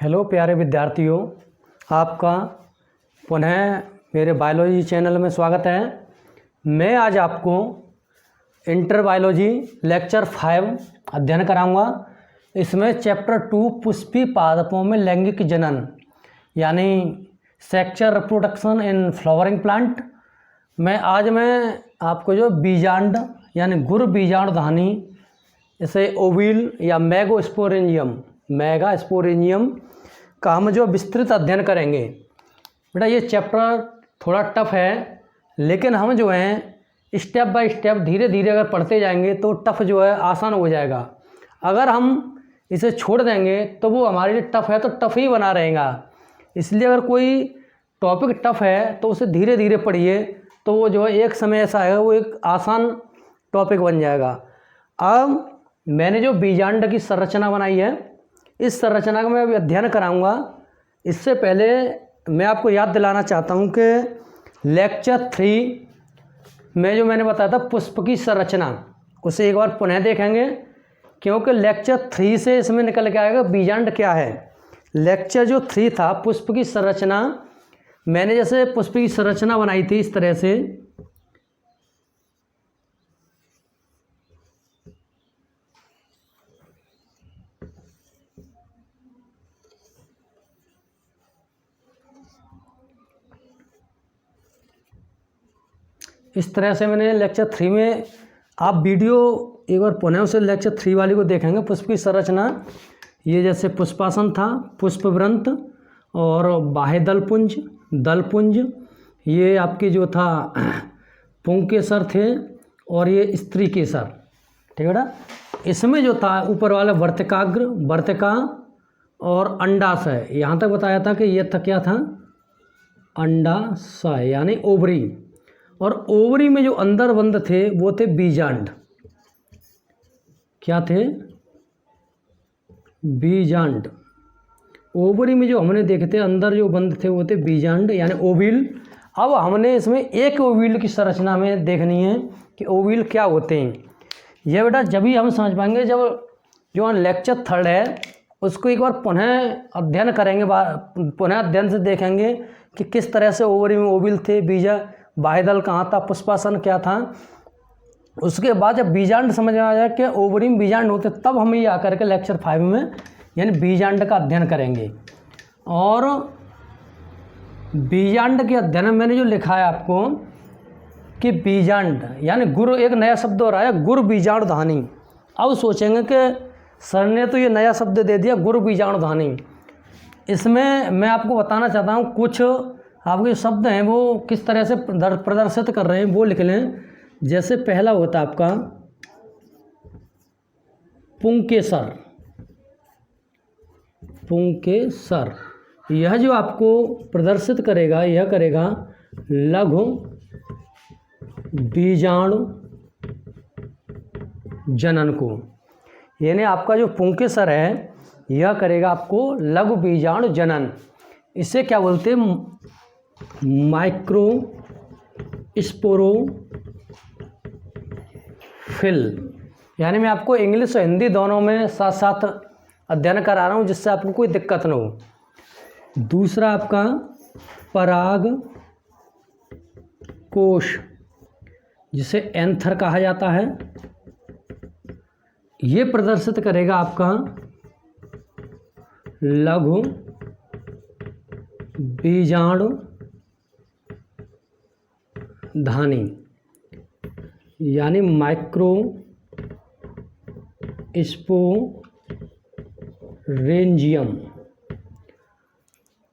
Hello प्यारे विद्यार्थियों, आपका पुनः मेरे बायोलॉजी चैनल में स्वागत है। मैं आज आपको इंटर बायोलॉजी लेक्चर 5 अध्ययन कराऊंगा। इसमें चैप्टर 2 पुष्पीय पादपों में लैंगिक जनन यानी sexual reproduction in flowering plant में आज मैं आपको जो बीजांड यानी गुर बीजांडधानी, इसे ओविल या मेगास्पोरेंजियम का हम जो विस्तृत अध्ययन करेंगे। बेटा ये चैप्टर थोड़ा टफ है, लेकिन हम जो हैं स्टेप बाय स्टेप धीरे धीरे अगर पढ़ते जाएंगे तो टफ जो है आसान हो जाएगा। अगर हम इसे छोड़ देंगे तो वो हमारे लिए टफ है तो टफ ही बना रहेगा। इसलिए अगर कोई टॉपिक टफ है तो उसे धीरे धीरे पढ़िए, तो वो जो है एक समय ऐसा आएगा वो एक आसान टॉपिक बन जाएगा। अब मैंने जो बीजांड की संरचना बनाई है, इस संरचना का मैं अभी अध्ययन कराऊंगा। इससे पहले मैं आपको याद दिलाना चाहता हूं कि लेक्चर 3 में जो मैंने बताया था पुष्प की संरचना, उसे एक बार पुनः देखेंगे, क्योंकि लेक्चर 3 से इसमें निकल के आएगा बीजांड क्या है। लेक्चर जो 3 था पुष्प की संरचना, मैंने जैसे पुष्प की संरचना बनाई थी इस तरह से, इस तरह से मैंने लेक्चर 3 में, आप वीडियो एक बार पुनः उसे लेक्चर 3 वाली को देखेंगे। पुष्प की संरचना ये जैसे पुष्पासन था, पुष्पवृंत और बाह्य दलपुंज, ये आपके जो था पुंकेसर थे और ये स्त्री केसर, ठीक है ना। इसमें जो था ऊपर वाला वर्तिका और अंडाशय, यहाँ तक बताया था कि ये था क्या था, अंडाशय यानी ओवरी, और ओवरी में जो अंदर बंद थे वो थे बीजांड। क्या थे? बीजांड। ओवरी में जो हमने देखे थे अंदर जो बंद थे वो थे बीजांड यानी ओविल। अब हमने इसमें एक ओविल की संरचना में देखनी है कि ओविल क्या होते हैं। यह बेटा जब भी हम समझ पाएंगे जब जो लेक्चर 3 है उसको एक बार पुनः अध्ययन करेंगे, पुनः अध्ययन से देखेंगे कि किस तरह से ओवरी में ओविल थे, बीजा बाह्यदल कहाँ था, पुष्पासन क्या था। उसके बाद जब बीजांड समझ में आ जाए कि ओवरी में बीजांड होते, तब हम ये आकर के लेक्चर 5 में यानी बीजांड का अध्ययन करेंगे। और बीजांड के अध्ययन में मैंने जो लिखा है आपको कि बीजांड यानी गुर, एक नया शब्द हो रहा है गुर बीजांडधानी। अब सोचेंगे कि सर ने तो ये नया शब्द दे दिया गुर बीजांडधानी। इसमें मैं आपको बताना चाहता हूँ कुछ आपके शब्द हैं वो किस तरह से प्रदर्शित कर रहे हैं, वो लिख लें। जैसे पहला होता है आपका पुंकेसर, यह जो आपको प्रदर्शित करेगा, यह करेगा लघु बीजाणु जनन को। यानी आपका जो पुंकेसर है यह करेगा आपको लघु बीजाणु जनन। इसे क्या बोलते हैं? Micro sporophyll. यानी मैं आपको इंग्लिश और हिंदी दोनों में साथ साथ अध्ययन करा रहा हूँ जिससे आपको कोई दिक्कत न हो। दूसरा आपका पराग कोश, जिसे एंथर कहा जाता है, ये प्रदर्शित करेगा आपका लघु बीजाणु धानी यानी माइक्रो स्पोरेंजियम।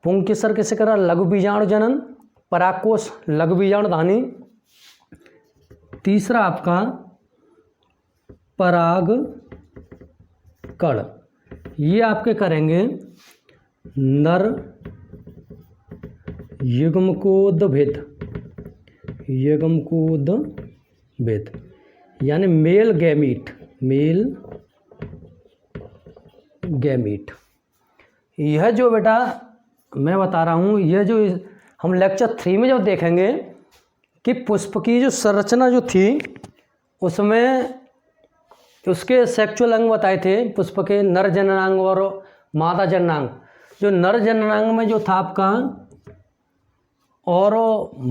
पुंकेसर कैसे करा? लघु बीजाणु जनन। परागकोश लघु बीजाणु धानी। तीसरा आपका पराग कण, ये आपके करेंगे नर युग्मकोद्भिद यानी मेल गैमीट। यह जो बेटा मैं बता रहा हूँ, यह जो हम लेक्चर 3 में जब देखेंगे कि पुष्प की जो संरचना जो थी उसमें उसके सेक्सुअल अंग बताए थे पुष्प के, नर जननांग और मादा जननांग। जो नर जननांग में जो था आपका, और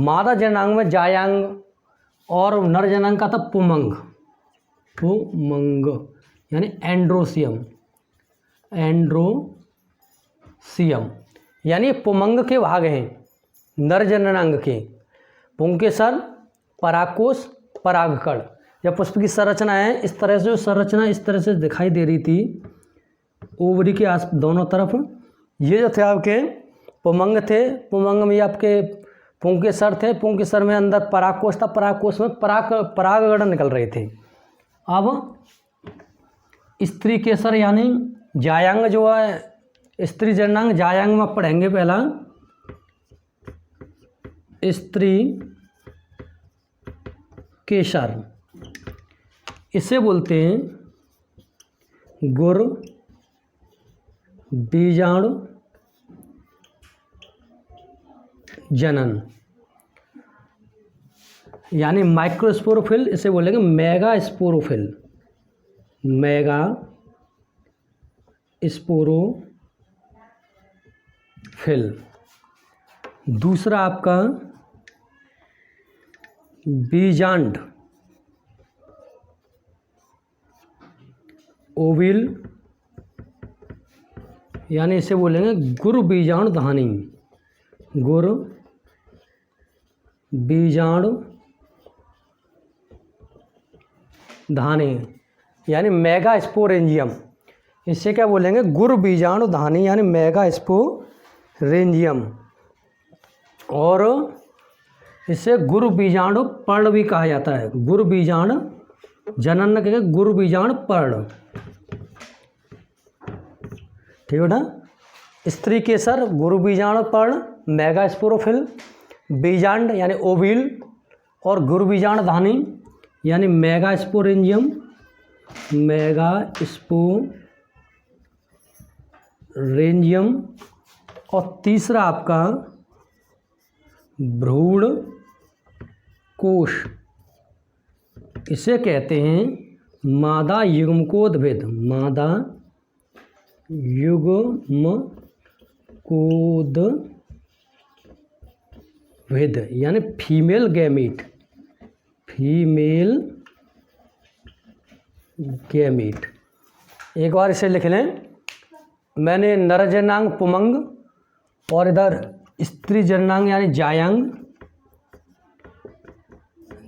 मादा जननांग में जायांग, और नर जननांग का था पुमंग, पुमंग यानी एंड्रोसियम, एंड्रोसियम यानी पुमंग के भाग हैं नर जननांग के। पुंकेसर, परागकोश, परागकण। जब पुष्प की संरचना है इस तरह से, जो संरचना इस तरह से दिखाई दे रही थी ओवरी के आस दोनों तरफ, ये जो थे आपके पुमंग थे। पुमंग में आपके पुंकेसर थे, पुंकेसर में अंदर परागकोश था, परागकोश में परागकण निकल रहे थे। अब स्त्री केसर यानी जायांग जो है, स्त्री जननांग जायांग में पढ़ेंगे पहला, स्त्री केसर, इसे बोलते हैं गुर बीजाणु जनन यानी माइक्रोस्पोरोफिल, इसे बोलेंगे मेगा स्पोरोफिल, मेगा स्पोरोफिल। दूसरा आपका बीजांड ओविल यानी इसे बोलेंगे गुर बीजाणु धानी, गुर बीजाणु धानी यानी मेगा स्पोरेंजियम। इसे क्या बोलेंगे, गुर बीजाणु धानी यानी मेगा स्पोरेंजियम। और इसे गुरु बीजाणु पर्ण भी कहा जाता है, गुरु बीजाणु जनन के गुरु बीजाणु पर्ण, ठीक है ना। स्त्री केसर, गुरु बीजाणु पर्ण, मेगा स्पोरोफिल, बीजांड यानी ओविल, और गुरु बीजाणु धानी यानी मेगा स्पोरेंजियम, मेगा स्पोरेंजियम। और तीसरा आपका भ्रूण कोश, इसे कहते हैं मादा युग्मकोद्भिद, मादा युग्मकोद्भिद यानी फीमेल गैमीट, फीमेल गैमीट। एक बार इसे लिख लें, मैंने नर जननांग पुमंग और इधर स्त्री जननांग यानी जायांग,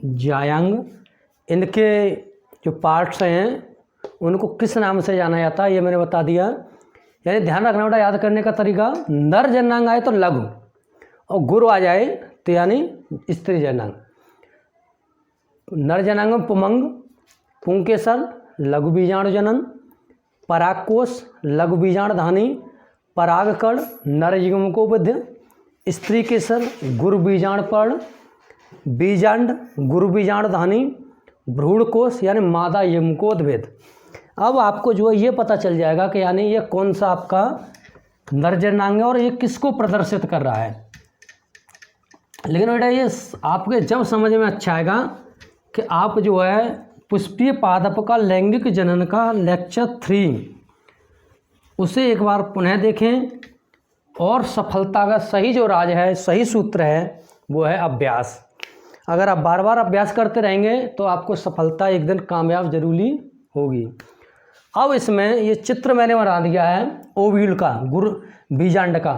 जायांग, इनके जो पार्ट्स हैं उनको किस नाम से जाना जाता है ये मैंने बता दिया। यानी ध्यान रखना बेटा, याद करने का तरीका, नर जननांग आए तो लघु और गुरु आ जाए तो यानी स्त्री जननांग। नर जननांग में पुमंग, पुंकेसर लघु बीजाणु जनन, परागकोश लघु बीजाणु धानी, परागकण नर युग्मकोद्भिद, स्त्री केसर गुरु बीजाणु पर्ण, बीजांड गुरु बीजाणु धानी, भ्रूणकोश यानी मादा युग्मकोद्भिद। अब आपको जो है ये पता चल जाएगा कि यानी ये कौन सा आपका नर जननांग है और ये किसको प्रदर्शित कर रहा है। लेकिन बेटा ये आपके जब समझ में अच्छा आएगा कि आप जो है पुष्पीय पादप का लैंगिक जनन का लेक्चर 3 उसे एक बार पुनः देखें, और सफलता का सही जो राज है, सही सूत्र है वो है अभ्यास। अगर आप बार बार अभ्यास करते रहेंगे तो आपको सफलता एक दिन कामयाब जरूरी होगी। अब इसमें ये चित्र मैंने बना दिया है ओव्यूल का, गुरु बीजांड का।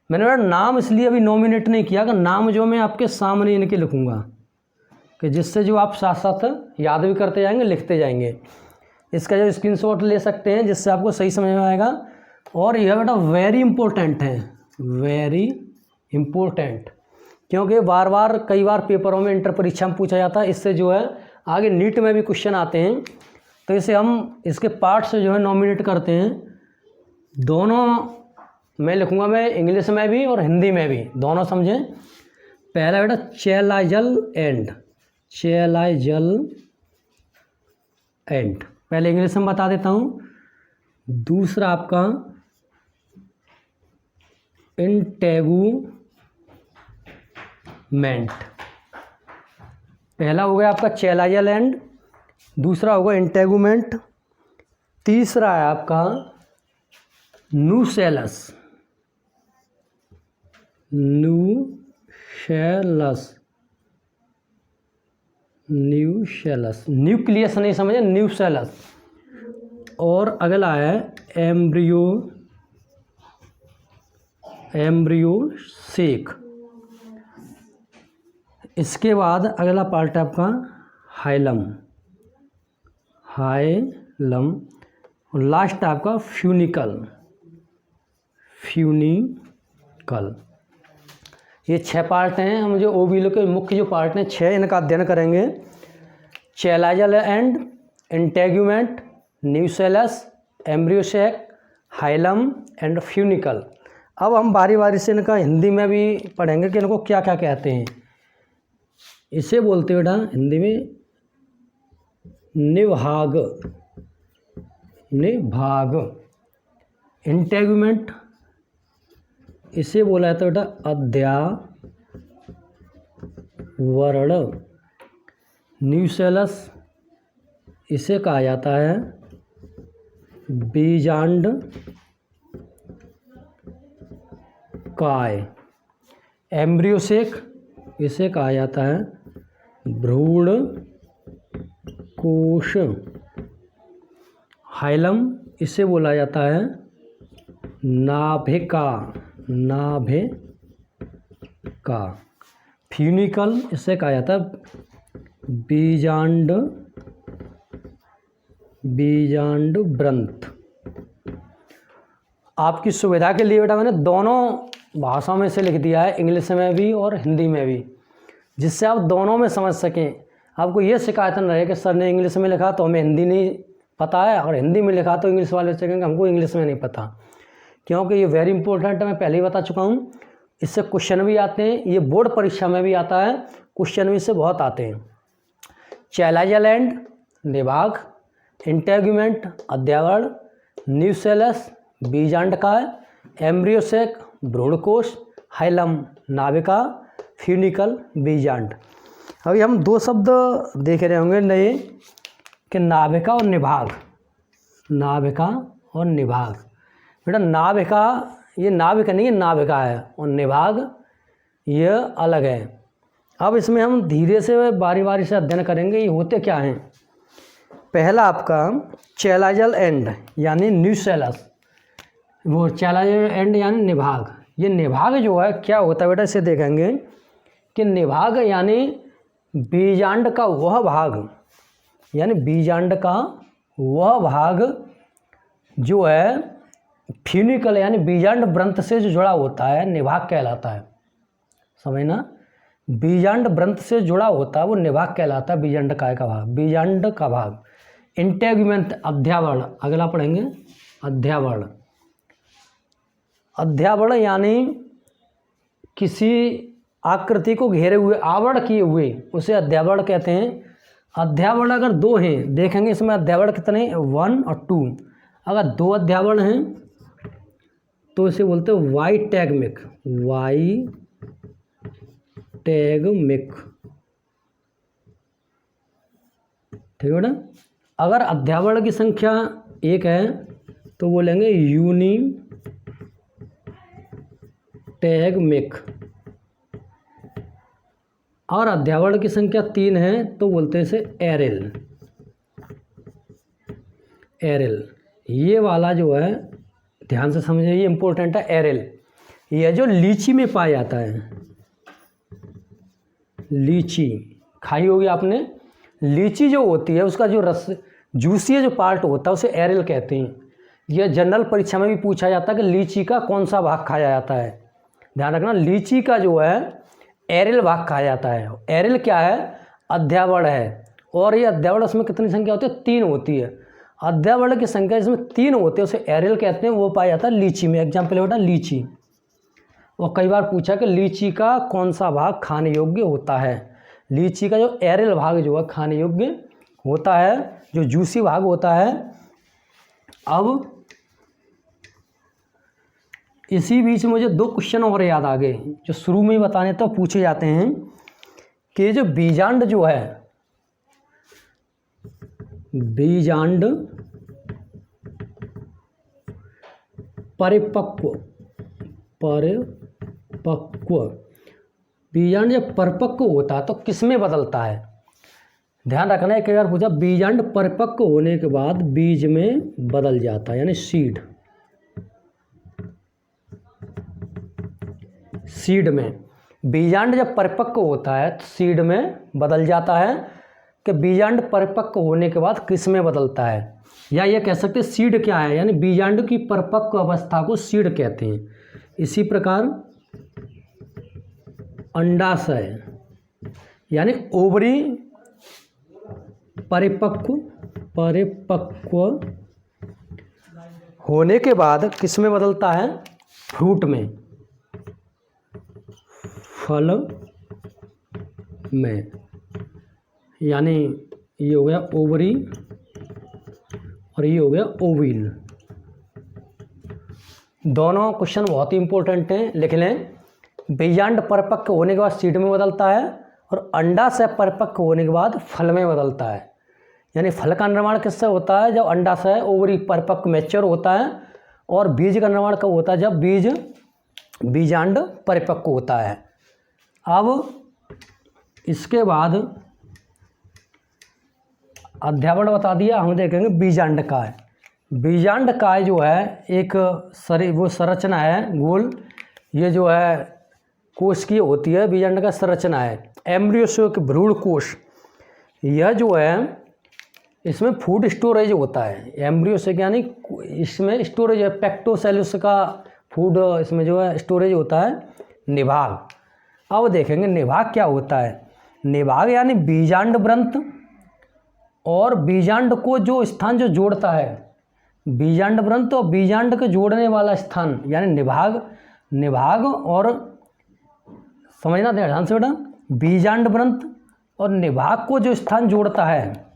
मैंने नाम इसलिए अभी नॉमिनेट नहीं किया कि नाम जो मैं आपके सामने इनके लिखूँगा कि जिससे जो आप साथ साथ याद भी करते जाएंगे, लिखते जाएंगे। इसका जो स्क्रीनशॉट ले सकते हैं जिससे आपको सही समझ में आएगा। और यह बेटा वेरी इंपॉर्टेंट है, वेरी इंपॉर्टेंट, क्योंकि बार बार कई बार पेपरों में इंटर परीक्षा में पूछा जाता है। इससे जो है आगे नीट में भी क्वेश्चन आते हैं, तो इसे हम इसके पार्ट से जो है नॉमिनेट करते हैं। दोनों मैं लिखूँगा, मैं इंग्लिश में भी और हिंदी में भी, दोनों समझें। पहला बेटा चेलाइजल एंड, चेलाइजल एंड पहले इंग्लिश में बता देता हूँ। दूसरा आपका इंटेगुमेंट, पहला हो गया आपका चेलाइजल एंड, दूसरा होगा इंटेगुमेंट, तीसरा है आपका नुसेलस, न्यूशेलस, न्यूशेलस, न्यूक्लियस नहीं समझे, न्यूशेलस। और अगला है एम्ब्रियो, एम्ब्रियोसेक। इसके बाद अगला पार्ट है आपका हाइलम, हाइलम। और लास्ट है आपका फ्यूनिकल, फ्यूनिकल। ये 6 पार्ट हैं। हम जो ओविलो के मुख्य जो पार्ट हैं 6, इनका अध्ययन करेंगे। Chalazal end, integument, nucellus, embryo sac, hilum and funicle. अब हम बारी बारी से इनका हिंदी में भी पढ़ेंगे कि इनको क्या क्या कहते हैं। इसे बोलते बेटा हिंदी में निभाग, निभाग। इंटेग्यूमेंट इसे बोला जाता है बेटा अध्यावरण। न्यूसेलस इसे कहा जाता है बीजांड काय। एम्ब्रियोसेक इसे कहा जाता है भ्रूण कोश। हाइलम इसे बोला जाता है नाभिका, नाभिका। फ्यूनिकल इसे कहा जाता है बीजांड, बीजांड व्रंथ। आपकी सुविधा के लिए बेटा मैंने दोनों भाषाओं में से लिख दिया है, इंग्लिश में भी और हिंदी में भी, जिससे आप दोनों में समझ सकें। आपको ये शिकायत न रहे कि सर ने इंग्लिश में लिखा तो हमें हिंदी नहीं पता है, और हिंदी में लिखा तो इंग्लिश वाले कहेंगे हमको इंग्लिश में नहीं पता। क्योंकि ये वेरी इंपॉर्टेंट है, मैं पहले ही बता चुका हूँ। इससे क्वेश्चन भी आते हैं, ये बोर्ड परीक्षा में भी आता है, क्वेश्चन भी इससे बहुत आते हैं। चैलाजल एंड, निभाग, इंटेग्यूमेंट, अध्यावरण, न्यूसेलस, बीजांडकाय, एम्ब्रियोसेक, भ्रूणकोश, हाइलम, नाभिका, फ्यूनिकल, बीजांड। अभी हम 2 शब्द देख रहे होंगे नए कि नाभिका और निभाग, नाभिका और निभाग। बेटा नाभिका ये नाभिका नहीं है, नाभिका है, और निभाग ये अलग है। अब इसमें हम धीरे से बारी बारी से अध्ययन करेंगे ये होते क्या हैं। पहला आपका चैलाजल एंड यानी न्यूसेलस, वो चैलाजल एंड यानी निभाग। ये निभाग जो है क्या होता है बेटा, इसे देखेंगे कि निभाग यानी बीजांड का वह भाग, यानी बीजांड का वह भाग जो है फ्यूनिकल यानी बीजांड व्रंथ से जो जुड़ा होता है, निभाग कहलाता है। समझना, बीजांड व्रंथ से जुड़ा होता है वो निभाग कहलाता है, बीजांड काय का भाग, बीजांड का भाग। इंटेग्यूमेंट अध्यावरण, अगला पढ़ेंगे अध्यावरण। अध्यावरण यानी किसी आकृति को घेरे हुए, आवरण किए हुए, उसे अध्यावरण कहते हैं। अध्यावरण अगर 2 हैं, देखेंगे इसमें अध्यावरण कितने, 1 और 2। अगर 2 अध्यावरण हैं तो इसे बोलते हैं वाई टैगमिक, वाई टैगमिक। ठीक है बेटा। अगर अध्यावरण की संख्या 1 है तो बोलेंगे यूनी टैगमिक, और अध्यावरण की संख्या 3 है तो बोलते हैं इसे एरिल, एरिल। ये वाला जो है ध्यान से समझिए, ये इंपॉर्टेंट है। एरिल ये जो लीची में पाया जाता है, लीची खाई होगी आपने। लीची जो होती है उसका जो रस, जूसी जो पार्ट होता है उसे एरिल कहते हैं। यह जनरल परीक्षा में भी पूछा जाता है कि लीची का कौन सा भाग खाया जाता है। ध्यान रखना, लीची का जो है एरिल भाग खाया जाता है। एरिल क्या है, अध्यावरण है, और ये अध्यावरण उसमें कितनी संख्या होती है, 3 होती है। अध्यावरण की संख्या इसमें 3 होती है, उसे एरिल कहते हैं। वो पाया जाता है लीची में। एग्जाम्पल है बेटा लीची। और कई बार पूछा कि लीची का कौन सा भाग खाने योग्य होता है। लीची का जो एरिल भाग जो है खाने योग्य होता है, जो जूसी भाग होता है। अब इसी बीच मुझे 2 क्वेश्चन और याद आ गए जो शुरू में ही बताने तो पूछे जाते हैं कि जो बीजांड जो है, बीजांड परिपक्व, परिपक्व परिपक्व। बीजांड जब परिपक्व होता है तो किस में बदलता है? ध्यान रखना है, कई बार पूछा बीजांड परिपक्व होने के बाद बीज में बदल जाता है, यानी सीड। सीड में बीजांड जब परिपक्व होता है तो सीड में बदल जाता है। कि बीजांड परिपक्व होने के बाद किस में बदलता है, या ये कह सकते हैं सीड क्या है, यानी बीजांड की परिपक्व अवस्था को सीड कहते हैं। इसी प्रकार अंडाशय यानी ओवरी परिपक्व होने के बाद किस में बदलता है? फ्रूट में, फल में। यानी ये हो गया ओवरी और ये हो गया ओविल। दोनों क्वेश्चन बहुत ही इंपॉर्टेंट हैं, लिख लें। बीजांड परिपक्व होने के बाद सीड में बदलता है और अंडाशय परिपक्व होने के बाद फल में बदलता है। यानी फल का निर्माण किससे होता है? जब अंडाशय ओवरी परिपक्व मैच्योर होता है। और बीज का निर्माण कब होता है? जब बीजांड परिपक्व होता है। अब इसके बाद अध्यापन बता दिया, हम देखेंगे बीजांड काय। बीजांड काय जो है एक वो संरचना है गोल, ये जो है कोश की होती है, बीजांड का संरचना है। एम्ब्रियो के भ्रूण कोश, यह जो है इसमें फूड स्टोरेज होता है। एम्ब्रियो से यानी इसमें स्टोरेज है, पेक्टोसेलुस का फूड इसमें जो है स्टोरेज होता है। निभाग, अब देखेंगे निभाग क्या होता है। निभाग यानी बीजांड व्रंत और बीजांड को जो स्थान जो जोड़ता है, बीजांड व्रंत और बीजांड को जोड़ने वाला स्थान यानी निभाग। निभाग और समझना ध्यान से बेटा, बीजांड व्रंत और निभाग को जो स्थान जोड़ता है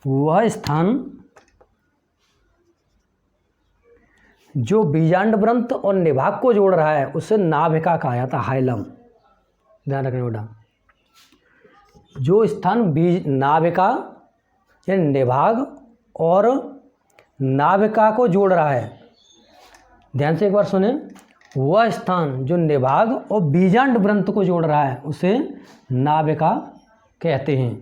वह स्थान जो बीजांड व्रंत और निभाग को जोड़ रहा है उसे नाभिका कहा जाता है, हाइलम। ध्यान रखना बेटा, जो स्थान नाभिका यानी निभाग और नाभिका को जोड़ रहा है, ध्यान से एक बार सुने, वह स्थान जो निभाग और बीजांड व्रंत को जोड़ रहा है उसे नाभिका कहते हैं।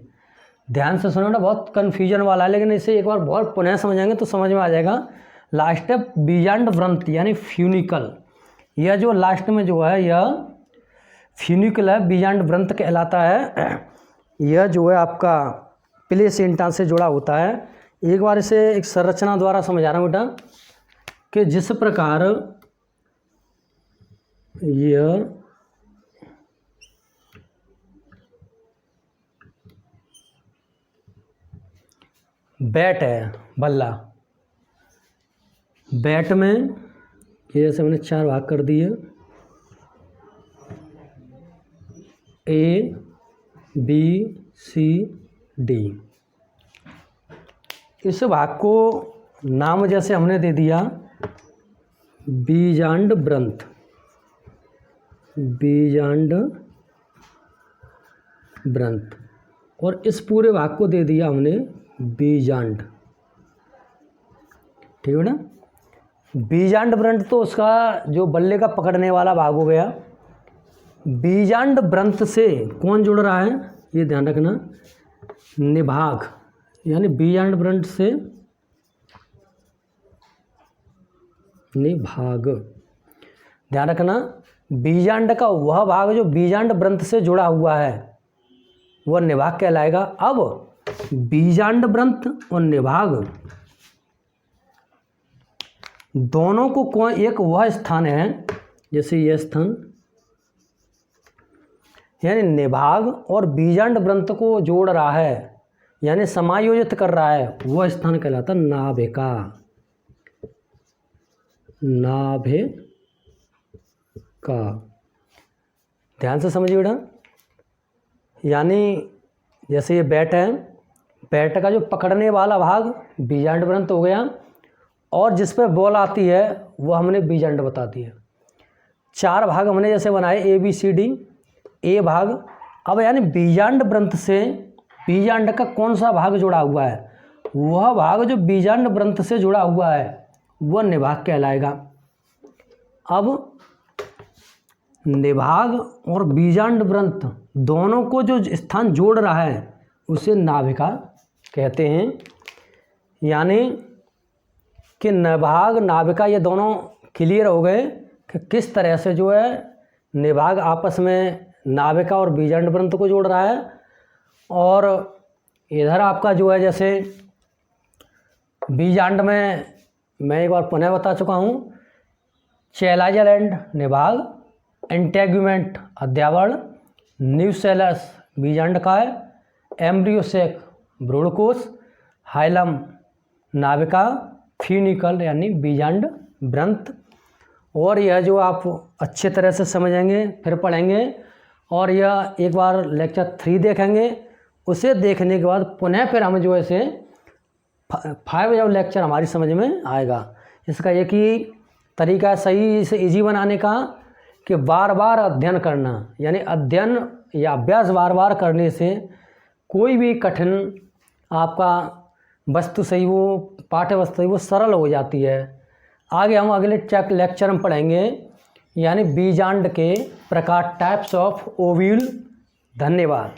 ध्यान से सुनो ना, बहुत कन्फ्यूजन वाला है, लेकिन इसे एक बार बहुत पुनः समझेंगे तो समझ में आ जाएगा। लास्ट है बीजांड व्रंत यानी फ्यूनिकल। यह जो लास्ट में जो है यह फ्यूनिकल है, बीजांड व्रंत कहलाता है। यह जो है आपका प्लेसेंटा से जुड़ा होता है। एक बार इसे एक संरचना द्वारा समझा रहा हूँ बेटा, कि जिस प्रकार यह बैट है, बल्ला। बैट में ये जैसे मैंने 4 भाग कर दिए, A B C D। इस भाग को नाम जैसे हमने दे दिया बीजांड व्रंत, बीजांड व्रंत, और इस पूरे भाग को दे दिया हमने बीजांड। ठीक है ना। बीजांड व्रंत तो उसका जो बल्ले का पकड़ने वाला भाग हो गया। बीजांड व्रंत से कौन जुड़ रहा है ये ध्यान रखना, निभाग। यानी बीजांड व्रंत से निभाग, ध्यान रखना। बीजांड का वह भाग जो बीजांड व्रंत से जुड़ा हुआ है वह निभाग कहलाएगा। अब बीजांड व्रंत और निभाग दोनों को एक वह स्थान है, जैसे यह स्थान, यानी निभाग और बीजांड व्रंत को जोड़ रहा है यानी समायोजित कर रहा है, वह स्थान कहलाता नाभिका। नाभिका, ध्यान से समझिए बेटा। यानी जैसे ये बैट है, बैट का जो पकड़ने वाला भाग बीजांड व्रंत हो गया, और जिस पे बॉल आती है वो हमने बीजांड बता दिया। 4 भाग हमने जैसे बनाए A B C D। ए भाग, अब यानी बीजांड व्रंत से बीजांड का कौन सा भाग जुड़ा हुआ है, वह भाग जो बीजांड व्रंत से जुड़ा हुआ है वह निभाग कहलाएगा। अब निभाग और बीजांड वृंत दोनों को जो स्थान जोड़ रहा है उसे नाभिका कहते हैं। यानी कि निभाग नाभिका ये दोनों क्लियर हो गए कि किस तरह से जो है निभाग आपस में नाभिका और बीजांड वृंत को जोड़ रहा है। और इधर आपका जो है जैसे बीजांड में मैं एक बार पुनः बता चुका हूँ, चैलाजियल एंड निभाग, इंटेगुमेंट अध्यावरण, न्यूसेलस बीजांड काय, एम्ब्रियोसेक भ्रूणकोश, हाइलम नाभिका, फ्यूनिकल यानी बीजांड वृंत। और यह जो आप अच्छे तरह से समझेंगे फिर पढ़ेंगे और यह एक बार लेक्चर 3 देखेंगे। उसे देखने के बाद पुनः फिर हम जो है से 5 जब लेक्चर हमारी समझ में आएगा। इसका एक ही तरीका सही से इजी बनाने का कि बार बार अध्ययन करना, यानी अध्ययन या अभ्यास बार बार करने से कोई भी कठिन आपका वस्तु सही वो पाठ्य वस्तु सही वो सरल हो जाती है। आगे हम अगले लेक्चर में पढ़ेंगे यानी बीजांड के प्रकार, टाइप्स ऑफ ओव्यूल। धन्यवाद।